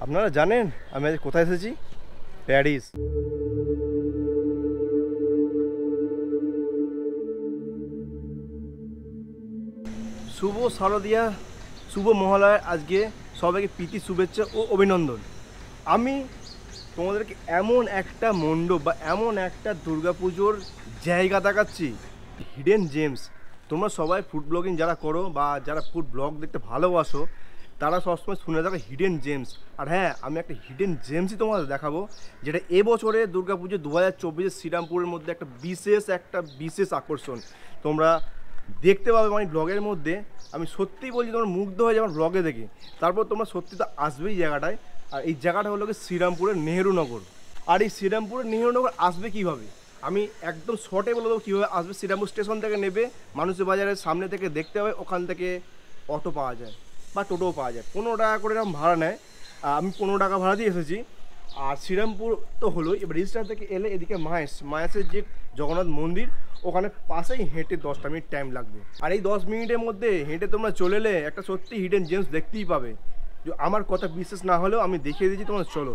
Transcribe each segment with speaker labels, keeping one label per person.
Speaker 1: আপনারা জানেন আমি আজ কোথায় এসেছি? প্যারিস। শুভ শারদিয়া, শুভ মহালয়ার আজকে সবাইকে প্রীতি শুভেচ্ছা ও অভিনন্দন। আমি তোমাদেরকে এমন একটা মণ্ডপ বা এমন একটা দুর্গাপুজোর জায়গা দেখাচ্ছি, হিডেন জেমস। তোমরা সবাই ফুড ব্লগিং যারা করো বা যারা ফুড ব্লগ দেখতে ভালোবাসো তারা সবসময় শুনে থাকো হিডেন জেমস। আর হ্যাঁ, আমি একটা হিডেন জেমসই তোমাদের দেখাবো, যেটা এবছরে দুর্গাপুজো 2024 শ্রীরামপুরের মধ্যে একটা বিশেষ আকর্ষণ তোমরা দেখতে পাবে। মানে ব্লগের মধ্যে আমি সত্যিই বলছি, তোমরা মুগ্ধ হয়ে যাবে ব্লগে দেখে। তারপর তোমরা সত্যি তো আসবেই জায়গাটায়। আর এই জায়গাটা হলো কি শ্রীরামপুরের নেহেরুনগর। আর এই শ্রীরামপুরের নেহেরুনগর আসবে কীভাবে, আমি একদম শর্টে বলে দেবো কীভাবে আসবে। শ্রীরামপুর স্টেশন থেকে নেবে, মানুষের বাজারের সামনে থেকে দেখতে হবে, ওখান থেকে অটো পাওয়া যায় বা টোটোও পাওয়া যায়। 15 টাকা করে এরকম ভাড়া নেয়। আমি 15 টাকা ভাড়া দিয়ে এসেছি। আর শ্রীরামপুর তো হলো, এবার রেজিস্টার থেকে এলে এদিকে মাহেশের যে জগন্নাথ মন্দির, ওখানে পাশেই হেঁটে 10টা মিনিট টাইম লাগবে। আর এই 10 মিনিটের মধ্যে হেঁটে তোমরা চলে এলে একটা সত্যি হিডেন জেমস দেখতেই পাবে। আমার কথা বিশ্বাস না হলেও আমি দেখিয়ে দিচ্ছি, তোমরা চলো।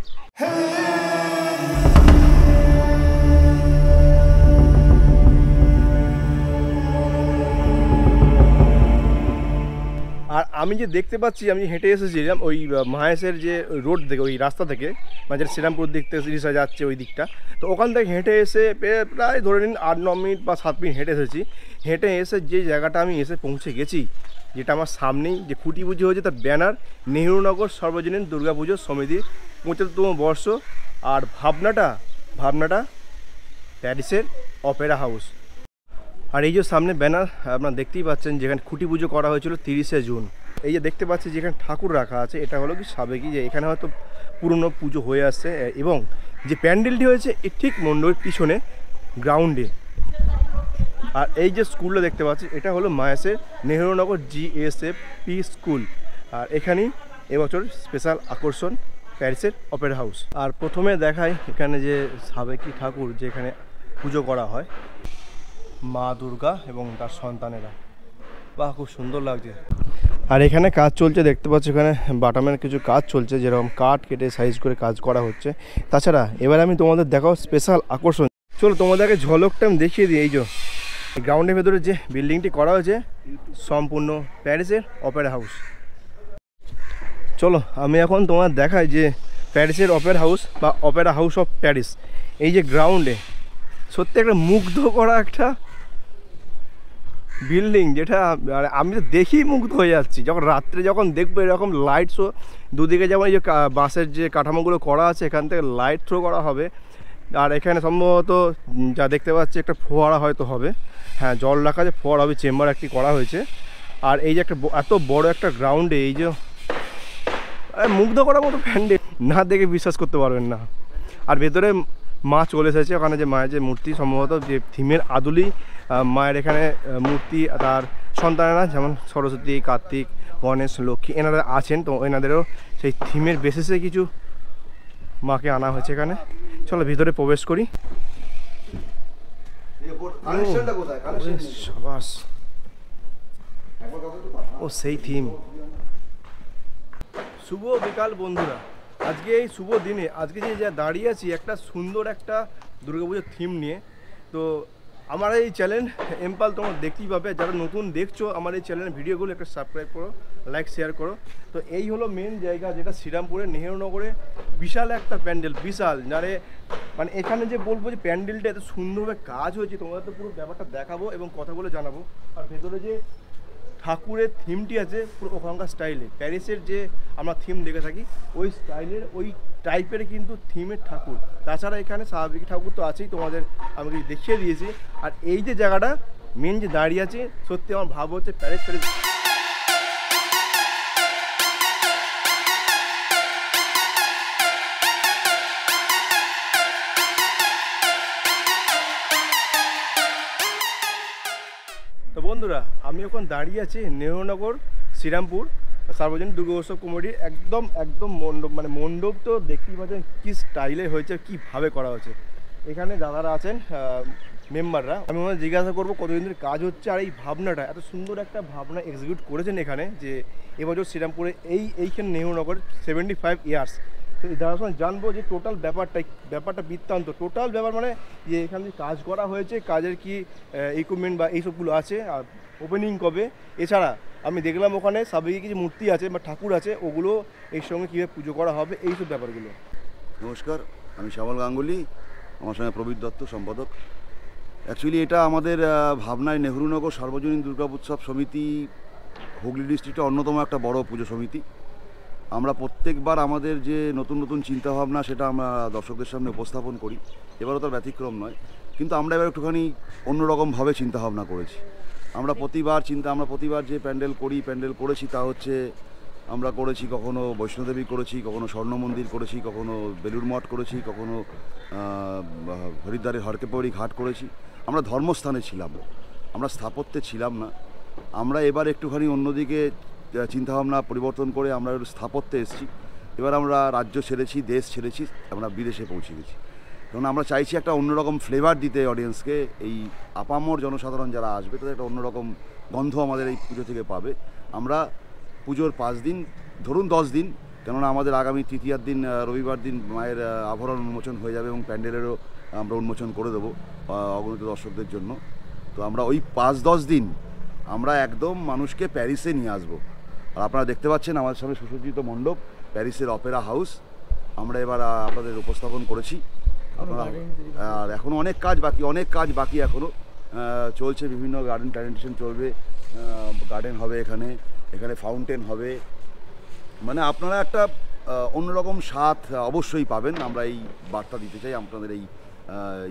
Speaker 1: আর আমি যে দেখতে পাচ্ছি, আমি হেঁটে এসেছিলাম ওই মাহেশের যে রোড থেকে, ওই রাস্তা থেকে, মানে যেটা শ্রীরামপুর দিক থেকে রিক্সা যাচ্ছে ওই দিকটা, তো ওখান থেকে হেঁটে এসে প্রায় ধরে নিন 8-9 মিনিট বা 7 মিনিট হেঁটে এসেছি। হেঁটে এসে যে জায়গাটা আমি এসে পৌঁছে গেছি, যেটা আমার সামনেই যে খুঁটি পুজো হয়েছে তার ব্যানার, নেহেরুনগর সর্বজনীন দুর্গাপুজো সমিতি 75তম বর্ষ। আর ভাবনাটা প্যারিসের অপেরা হাউস। আর এই যে সামনে ব্যানার আপনারা দেখতেই পাচ্ছেন, যেখানে খুঁটি পুজো করা হয়েছিল 30শে জুন। এই যে দেখতে পাচ্ছি যেখানে ঠাকুর রাখা আছে, এটা হলো কি সাবেকি, যে এখানে হয়তো পুরনো পুজো হয়ে আসছে। এবং যে প্যান্ডেলটি হয়েছে এর ঠিক মণ্ডপের পিছনে গ্রাউন্ডে। আর এই যে স্কুলটা দেখতে পাচ্ছি, এটা হলো মাহেশের নেহেরুনগর GSFP স্কুল। আর এখানেই এবছর স্পেশাল আকর্ষণ প্যারিসের অপেরা হাউস। আর প্রথমে দেখায় এখানে যে সাবেকি ঠাকুর, যেখানে পুজো করা হয় মা দুর্গা এবং তার সন্তানেরা। বাহ, খুব সুন্দর লাগছে। আর এখানে কাজ চলছে দেখতে পাচ্ছি, এখানে বাটামের কিছু কাজ চলছে, যেরকম কাঠ কেটে সাইজ করে কাজ করা হচ্ছে। তাছাড়া এবার আমি তোমাদের দেখাও স্পেশাল আকর্ষণ। চলো তোমাদেরকে ঝলকটা আমি দেখিয়ে দিই। এই যে গ্রাউন্ডের ভেতরে যে বিল্ডিংটি করা হয়েছে, সম্পূর্ণ প্যারিসের অপেরা হাউস। চলো আমি এখন তোমার দেখাই যে প্যারিসের অপেরা হাউস বা অপেরা হাউস অফ প্যারিস। এই যে গ্রাউন্ডে সত্যি একটা মুগ্ধ করা একটা বিল্ডিং, যেটা আমি তো দেখেই মুগ্ধ হয়ে যাচ্ছি। যখন রাত্রে যখন দেখবো এরকম লাইট শো, দুদিকে যেমন এই যে বাঁশের যে কাঠামোগুলো করা আছে, এখান থেকে লাইট থ্রো করা হবে। আর এখানে সম্ভবত যা দেখতে পাচ্ছি একটা ফোয়ারা হয়তো হবে। হ্যাঁ, জল রাখা যে ফোয়ারা হবে, চেম্বার একটি করা হয়েছে। আর এই যে একটা এত বড় একটা গ্রাউন্ডে এই যে মুগ্ধ করার মতো প্যান্ডেল, না দেখে বিশ্বাস করতে পারবেন না। আর ভেতরে মা চলে এসেছে, ওখানে যে মায়ের যে মূর্তি, সম্ভবত যে থিমের আদলেই মায়ের এখানে মূর্তি, তার সন্তানেরা যেমন সরস্বতী, কার্তিক, গণেশ, লক্ষ্মী এনারা আছেন, তো এনাদেরও সেই থিমের বেসিসে কিছু মাকে আনা হয়েছে এখানে। চলো ভিতরে প্রবেশ করি। ও সেই থিম। শুভ বিকাল বন্ধুরা, আজকে এই শুভ দিনে আজকে যে দাঁড়িয়ে আছি একটা সুন্দর একটা দুর্গাপুজোর থিম নিয়ে। তো আমার এই চ্যানেল এমপাল তোমরা দেখতেই পাবে। যারা নতুন দেখছো আমার এই চ্যানেলের ভিডিওগুলো একটা সাবস্ক্রাইব করো, লাইক শেয়ার করো। তো এই হলো মেন জায়গা, যেটা শ্রীরামপুরের নেহেরুনগরে বিশাল একটা প্যান্ডেল, বিশাল। যারে মানে এখানে যে বলবো যে প্যান্ডেলটা এত সুন্দরভাবে কাজ হয়েছে, তোমাদের তো পুরো ব্যাপারটা দেখাবো এবং কথা বলে জানাবো। আর ভেতরে যে ঠাকুরের থিমটি আছে পুরো ওখানকার স্টাইলে, প্যারিসের যে আমরা থিম দেখে থাকি ওই স্টাইলের, ওই টাইপের কিন্তু থিমের ঠাকুর। তাছাড়া এখানে স্বাভাবিক ঠাকুর তো আছেই, তোমাদের আমি দেখিয়ে দিয়েছি। আর এই যে জায়গাটা মেন যে দাঁড়িয়ে আছে, সত্যি আমার ভাব হচ্ছে প্যারিস। তো বন্ধুরা, আমি এখন দাঁড়িয়ে আছি নেহেরুনগর শ্রীরামপুর সার্বজনীন দুর্গা উৎসব কমিটির একদম মণ্ডপ। মানে মণ্ডপ তো দেখতেই পাচ্ছেন কি স্টাইলে হয়েছে, কীভাবে করা হয়েছে। এখানে দাদারা আছেন মেম্বাররা, আমি ওনাদের জিজ্ঞাসা করবো কতদিন ধরে কাজ হচ্ছে আর এই ভাবনাটা, এত সুন্দর একটা ভাবনা এক্সিকিউট করেছেন এখানে, যে এবছর শ্রীরামপুরে এইখানে নেহরুনগর 75 ইয়ার্স। তো দাদার সঙ্গে জানবো যে টোটাল ব্যাপারটা বৃত্তান্ত, টোটাল ব্যাপার মানে যে এখানে যে কাজ করা হয়েছে, কাজের কি ইকুইপমেন্ট বা এইসবগুলো আছে, আর ওপেনিং কবে, এছাড়া আমি দেখলাম ওখানে সাবেকি কিছু মূর্তি আছে বা ঠাকুর আছে, ওগুলো এর সঙ্গে কীভাবে পুজো করা হবে, এইসব ব্যাপারগুলো।
Speaker 2: নমস্কার, আমি শ্যামল গাঙ্গুলি, আমার সঙ্গে প্রবীর দত্ত সম্পাদক। অ্যাকচুয়ালি এটা আমাদের ভাবনায় নেহরুনগর সার্বজনীন দুর্গা উৎসব সমিতি হুগলি ডিস্ট্রিক্টের অন্যতম একটা বড় পুজো সমিতি। আমরা প্রত্যেকবার আমাদের যে নতুন নতুন চিন্তাভাবনা সেটা আমরা দর্শকদের সামনে উপস্থাপন করি, এবারও তার ব্যতিক্রম নয়। কিন্তু আমরা এবার একটুখানি অন্যরকমভাবে চিন্তাভাবনা করেছি। আমরা প্রতিবার যে প্যান্ডেল করেছি তা হচ্ছে আমরা করেছি কখনো বৈষ্ণোদেবী করেছি, কখনো স্বর্ণ মন্দির করেছি, কখনো বেলুড় মঠ করেছি, কখনো হরিদ্বারের হরকেপৌরি ঘাট করেছি। আমরা ধর্মস্থানে ছিলাম, আমরা স্থাপত্যে ছিলাম না। আমরা এবার একটুখানি অন্যদিকে চিন্তাভাবনা পরিবর্তন করে আমরা স্থাপত্যে এসেছি। এবার আমরা রাজ্য ছেড়েছি, দেশ ছেড়েছি, আমরা বিদেশে পৌঁছে গেছি। কারণ আমরা চাইছি একটা অন্যরকম ফ্লেভার দিতে অডিয়েন্সকে। এই আপামর জনসাধারণ যারা আসবে তাদের একটা অন্যরকম গন্ধ আমাদের এই পুজো থেকে পাবে। আমরা পুজোর 5 দিন, ধরুন 10 দিন, কেননা আমাদের আগামী তৃতীয়ার দিন রবিবার দিন মায়ের আভরণ উন্মোচন হয়ে যাবে এবং প্যান্ডেলেরও আমরা উন্মোচন করে দেবো অগণিত দর্শকদের জন্য। তো আমরা ওই 5-10 দিন আমরা একদম মানুষকে প্যারিসে নিয়ে আসবো। আর আপনারা দেখতে পাচ্ছেন আমাদের সামনে সুসজ্জিত মণ্ডপ, প্যারিসের অপেরা হাউস আমরা এবার আপনাদের উপস্থাপন করেছি। আপনারা আর এখনও অনেক কাজ বাকি এখনও চলছে। বিভিন্ন গার্ডেন প্ল্যান্টেশন চলবে, গার্ডেন হবে, এখানে ফাউন্টেন হবে। মানে আপনারা একটা অন্যরকম স্বাদ অবশ্যই পাবেন। আমরা এই বার্তা দিতে চাই আপনাদের এই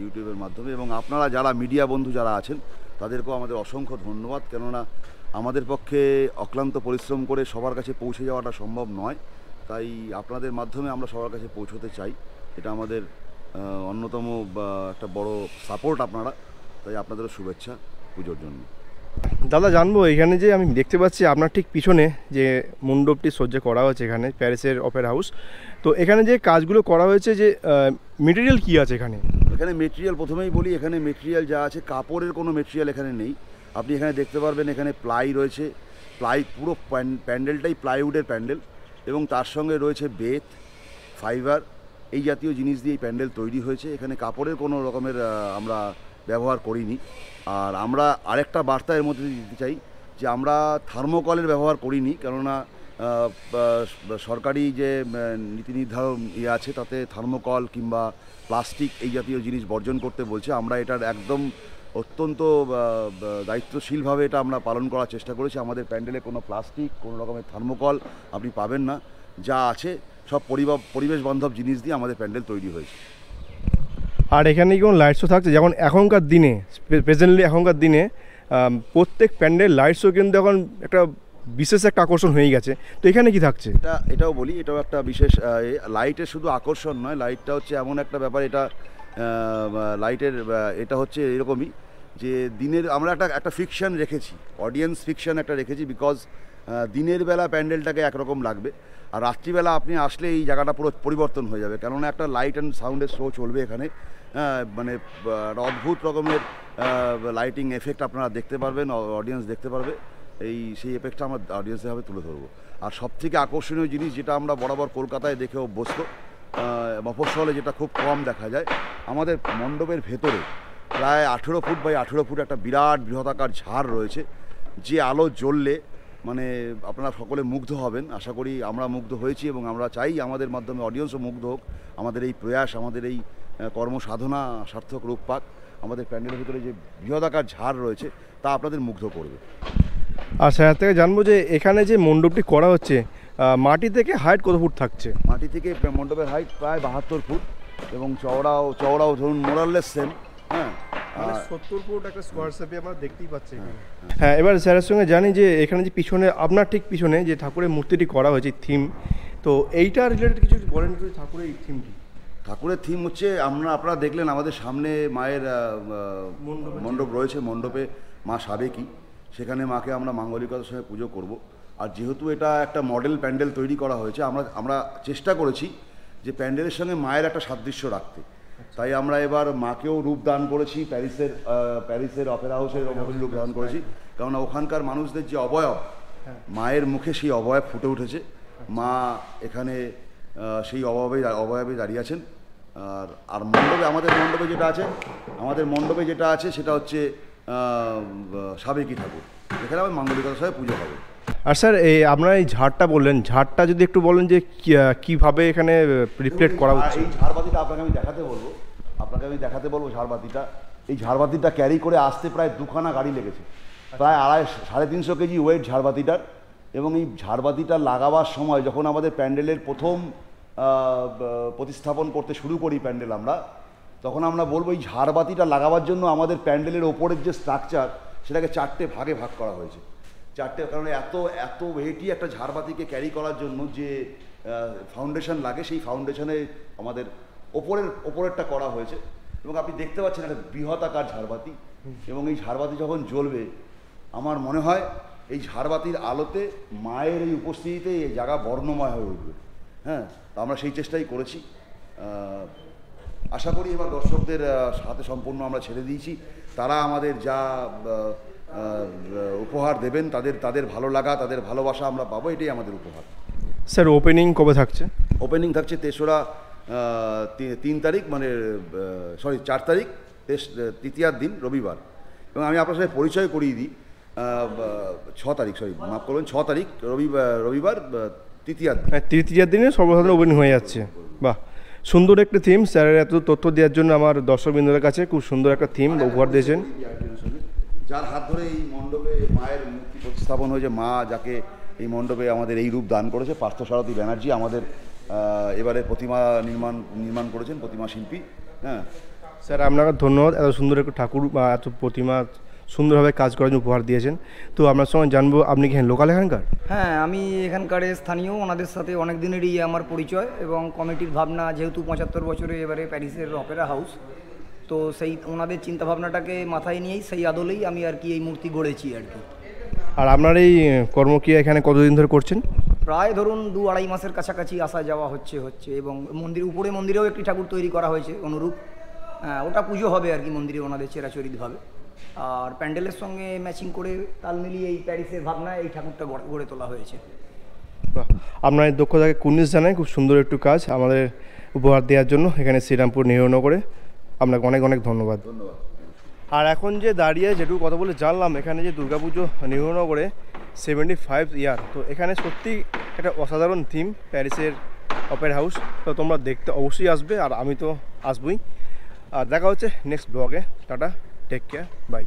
Speaker 2: ইউটিউবের মাধ্যমে। এবং আপনারা যারা মিডিয়া বন্ধু যারা আছেন তাদেরকেও আমাদের অসংখ্য ধন্যবাদ, কেননা আমাদের পক্ষে অক্লান্ত পরিশ্রম করে সবার কাছে পৌঁছে যাওয়াটা সম্ভব নয়। তাই আপনাদের মাধ্যমে আমরা সবার কাছে পৌঁছতে চাই, এটা আমাদের অন্যতম একটা বড় সাপোর্ট আপনারা। তাই আপনাদেরও শুভেচ্ছা পুজোর জন্য।
Speaker 1: দাদা জানবো, এখানে যে আমি দেখতে পাচ্ছি আপনার ঠিক পিছনে যে মণ্ডপটি সজ্জা করা হয়েছে এখানে প্যারিসের অপেরা হাউস, তো এখানে যে কাজগুলো করা হয়েছে যে মেটেরিয়াল কী আছে এখানে?
Speaker 2: এখানে মেটেরিয়াল প্রথমেই বলি, এখানে মেটেরিয়াল যা আছে, কাপড়ের কোনো মেটেরিয়াল এখানে নেই। আপনি এখানে দেখতে পারবেন এখানে প্লাই রয়েছে, পুরো প্যান্ডেলটাই প্লাইউডের প্যান্ডেল, এবং তার সঙ্গে রয়েছে বেত, ফাইবার, এই জাতীয় জিনিস দিয়ে এই প্যান্ডেল তৈরি হয়েছে। এখানে কাপড়ের কোনো রকমের আমরা ব্যবহার করিনি। আর আমরা আরেকটা বার্তা এর মধ্যে দিতে চাই যে আমরা থার্মোকলের ব্যবহার করিনি, কেননা সরকারি যে নীতি নির্ধারণ আছে তাতে থার্মোকল কিংবা প্লাস্টিক এই জাতীয় জিনিস বর্জন করতে বলছে। আমরা এটার একদম অত্যন্ত দায়িত্বশীলভাবে এটা আমরা পালন করার চেষ্টা করেছি। আমাদের প্যান্ডেলে কোনো প্লাস্টিক, কোনো রকমের থার্মোকল আপনি পাবেন না। যা আছে সব পরিবেশ বান্ধব জিনিস দিয়ে আমাদের প্যান্ডেল তৈরি হয়েছে।
Speaker 1: আর এখানে কি কোনো লাইট শো থাকছে? যেমন এখনকার দিনে প্রত্যেক প্যান্ডেল লাইট শো কিন্তু এখন একটা বিশেষ একটা আকর্ষণ হয়ে গেছে, তো এখানে কি থাকছে?
Speaker 2: এটাও বলি, এটাও একটা বিশেষ লাইটের শুধু আকর্ষণ নয়, লাইটটা হচ্ছে এমন একটা ব্যাপার, এটা লাইটের এটা হচ্ছে এরকমই যে দিনের আমরা একটা ফিকশন রেখেছি, অডিয়েন্স ফিকশন একটা রেখেছি, বিকজ দিনের বেলা প্যান্ডেলটাকে একরকম লাগবে, আর রাত্রিবেলা আপনি আসলে এই জায়গাটা পুরো পরিবর্তন হয়ে যাবে, কেননা একটা লাইট অ্যান্ড সাউন্ডের শো চলবে এখানে। মানে অদ্ভুত রকমের লাইটিং এফেক্ট আপনারা দেখতে পারবেন, অডিয়েন্স দেখতে পারবে। সেই এফেক্টটা আমরা অডিয়েন্সের তুলে ধরবো। আর সবথেকে আকর্ষণীয় জিনিস যেটা আমরা বরাবর কলকাতায় দেখে অভ্যস্ত, মফস্বলে যেটা খুব কম দেখা যায়, আমাদের মণ্ডপের ভেতরে প্রায় 18 ফুট বাই 18 ফুট একটা বিরাট বৃহদাকার ঝাড় রয়েছে, যে আলো জ্বললে মানে আপনারা সকলে মুগ্ধ হবেন। আশা করি আমরা মুগ্ধ হয়েছি এবং আমরা চাই আমাদের মাধ্যমে অডিয়েন্সও মুগ্ধ হোক। আমাদের এই প্রয়াস, আমাদের এই কর্মসাধনা সার্থক রূপ পাক। আমাদের প্যান্ডেলের ভিতরে যে বৃহদাকার ঝাড় রয়েছে তা আপনাদের মুগ্ধ করবে।
Speaker 1: আর স্যার থেকে জানবো যে এখানে যে মণ্ডপটি করা হচ্ছে, মাটি থেকে হাইট কত ফুট থাকছে?
Speaker 2: মাটি থেকে মণ্ডপের হাইট প্রায় 72 ফুট এবং চওড়াও ধরুন মোরাললেস সেম। হ্যাঁ,
Speaker 1: 70 ফুট একটা স্কোয়ার শেপে আমরা দেখতেই পাচ্ছি। হ্যাঁ, এবার স্যারের সঙ্গে জানি যে এখানে যে পিছনে আপনার ঠিক পিছনে যে ঠাকুরের মূর্তিটি করা হয়েছে থিম, তো এইটা রিলেটেড কিছু বলেন ঠাকুরের এই থিমটি?
Speaker 2: ঠাকুরের থিম হচ্ছে আপনারা দেখলেন আমাদের সামনে মায়ের মণ্ডপ রয়েছে, মণ্ডপে মা সাবেকি, সেখানে মাকে আমরা মাঙ্গলিকতার সঙ্গে পুজো করব। আর যেহেতু এটা একটা মডেল প্যান্ডেল তৈরি করা হয়েছে, আমরা চেষ্টা করেছি যে প্যান্ডেলের সঙ্গে মায়ের একটা সাদৃশ্য রাখতে। তাই আমরা এবার মাকেও রূপ দান করেছি, প্যারিসের অপেরা হাউসের রূপ দান করেছি, কারণ ওখানকার মানুষদের যে অবয়ব, মায়ের মুখে সেই অবয়ব ফুটে উঠেছে। মা এখানে সেই অবয়বে দাঁড়িয়ে আছেন। আর মণ্ডপে আমাদের মণ্ডপে যেটা আছে সেটা হচ্ছে সাবেকি ঠাকুর, এখানে আবার মাঙ্গলিকতার সাথে পুজো হবে।
Speaker 1: আর স্যার এই আপনারা এই ঝাড়টা বললেন, ঝাড়টা যদি একটু বলেন যে কীভাবে এখানে রিফ্লেক্ট করা হচ্ছে।
Speaker 2: এই ঝাড়বাতিটা আপনাকে আমি দেখাতে বলবো ঝাড়বাতিটা। এই ঝাড়বাতিটা ক্যারি করে আসতে প্রায় 2খানা গাড়ি লেগেছে, প্রায় 350 কেজি ওয়েট ঝাড়বাতিটার। এবং এই ঝাড়বাতিটা লাগাবার সময় যখন আমাদের প্যান্ডেলের প্রথম প্রতিস্থাপন করতে শুরু করি প্যান্ডেল আমরা, তখন আমরা বলবো এই ঝাড়বাতিটা লাগাবার জন্য আমাদের প্যান্ডেলের ওপরের যে স্ট্রাকচার সেটাকে 4টে ভাগে ভাগ করা হয়েছে। 4টে, কারণ এত ওয়েটি একটা ঝাড়বাতিকে ক্যারি করার জন্য যে ফাউন্ডেশন লাগে, সেই ফাউন্ডেশনে আমাদের ওপরেরটা করা হয়েছে। এবং আপনি দেখতে পাচ্ছেন একটা বৃহৎ আকার ঝাড়বাতি, এবং এই ঝাড়বাতি যখন জ্বলবে আমার মনে হয় এই ঝাড়বাতির আলোতে মায়ের এই উপস্থিতিতে এই জায়গা বর্ণময় হয়ে উঠবে। হ্যাঁ, তো আমরা সেই চেষ্টাই করেছি। আশা করি এবার দর্শকদের হাতে সম্পূর্ণ আমরা ছেড়ে দিয়েছি। তারা আমাদের যা উপহার দেবেন, তাদের ভালো লাগা, তাদের ভালোবাসা আমরা পাবো, এটাই আমাদের উপহার।
Speaker 1: স্যার ওপেনিং কবে থাকছে?
Speaker 2: ওপেনিং থাকছে 3 তারিখ, 4 তারিখ, তৃতীয়ার দিন রবিবার। এবং আমি আপনার সাথে পরিচয় করিয়ে দিই, 6 তারিখ, মাফ করবেন, 6 তারিখ রবিবার, তৃতীয়ার দিন।
Speaker 1: তৃতীয়ার দিনে সর্বসাধারণ ওপেনিং হয়ে যাচ্ছে। বাহ, সুন্দর একটা থিম। স্যারের এত তথ্য দেওয়ার জন্য আমার দর্শকবৃন্দদের কাছে খুব সুন্দর একটা থিম উপহার দিয়েছেন।
Speaker 2: যার হাত ধরে এই মণ্ডপে মায়ের মূর্তি প্রতিস্থাপন হয়েছে, মা যাকে এই মণ্ডপে আমাদের এই রূপ দান করেছে, পার্থসারথী ব্যানার্জি আমাদের এবারে প্রতিমা নির্মাণ করেছেন, প্রতিমা শিল্পী। হ্যাঁ
Speaker 1: স্যার, আপনাকে ধন্যবাদ। এত সুন্দর একটা ঠাকুর বা এত প্রতিমা সুন্দরভাবে কাজ করার জন্য উপহার দিয়েছেন। তো আপনার সঙ্গে জানবো, আপনি কি লোকাল এখানকার?
Speaker 3: হ্যাঁ, আমি এখানকার স্থানীয়। ওনাদের সাথে অনেক দিনেরই আমার পরিচয়, এবং কমিটির ভাবনা, যেহেতু 75 বছরে এবারে প্যারিসের অপেরা হাউস, তো সেই ওনাদের চিন্তাভাবনাটাকে মাথায় নিয়েই, সেই আদলেই আমি আর কি এই মূর্তি গড়েছি আর কি।
Speaker 1: আর আপনার এই কর্মক্রিয়া এখানে কতদিন ধরে করছেন?
Speaker 3: প্রায় ধরুন 2-2.5 মাসের কাছাকাছি আসা যাওয়া হচ্ছে। এবং মন্দিরেও একটি ঠাকুর তৈরি করা হয়েছে অনুরূপ। ওটা পুজো হবে আর কি মন্দিরে ওনাদের চিরাচরিতভাবে। আর প্যান্ডেলের সঙ্গে ম্যাচিং করে তাল মিলিয়ে এই প্যারিসের ভাবনায় এই ঠাকুরটা গড়ে তোলা হয়েছে।
Speaker 1: বাহ, আপনার এই দক্ষতাকে কুর্নিশ জানাই। খুব সুন্দর একটু কাজ আমাদের উপহার দেওয়ার জন্য এখানে শ্রীরামপুর নেহরুনগরে। আপনাকে অনেক অনেক ধন্যবাদ। আর এখন যে দাঁড়িয়ে যেটুকু কথা বলে জানলাম, এখানে যে দুর্গাপুজো নেহরুনগরে 75 ইয়ার, তো এখানে সত্যি একটা অসাধারণ থিম, প্যারিসের অপেরা হাউস। তো তোমরা দেখতে অবশ্যই আসবে, আর আমি তো আসবই। আর দেখা হচ্ছে নেক্সট ব্লগে। Tata, take care, by.